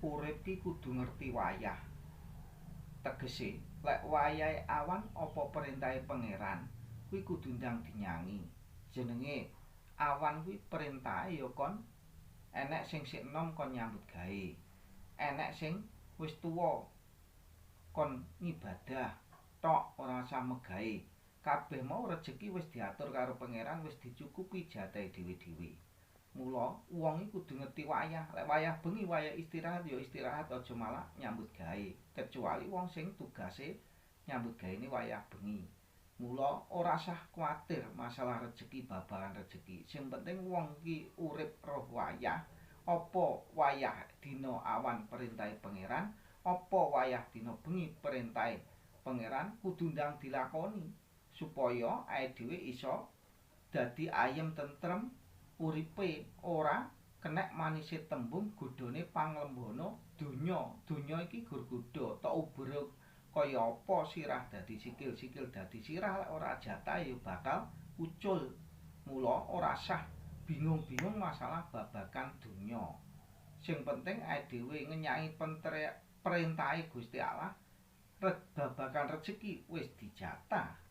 urip ki kudu ngerti wayah. Tegese, lek wayahe awan apa perintahe pangeran, kuwi kudu ndang dinyangi. Jenenge awan kuwi perintahe ya kon enek sing sik enom kon nyambut gawe. Enek sing wis tuwa kon ngibadah tok ora usah megahe. Kabeh mau rejeki wis diatur karo pangeran, wis dicukupi jatehe dhewe-dhewe. Mula wong iki kudu ngerti wayah. Lek wayah bengi, wayah istirahat ya istirahat, aja malah nyambut gawe. Kecuali wong sing tugase nyambut gaene wayah bengi. Mula ora usah kuwatir masalah rejeki, babagan rejeki. Sing penting wong iki urip roh wayah. Apa wayah dina awan perintahe pangeran, apa wayah dina bengi perintahe pangeran kudu ndang dilakoni supaya awake dhewe iso dadi ayem tentrem uripe, ora kenek manise tembung godhone panglembana donya. Donya iki gur godha tok ubruk kaya apa sirah dadi sikil, sikil dadi sirah, lek ora jatah ya bakal ucul. Mula ora sah bingung-bingung masalah babagan donya. Sing penting awake dhewe ngenyaki perintahe Gusti Allah, babagan rezeki wis dijatah.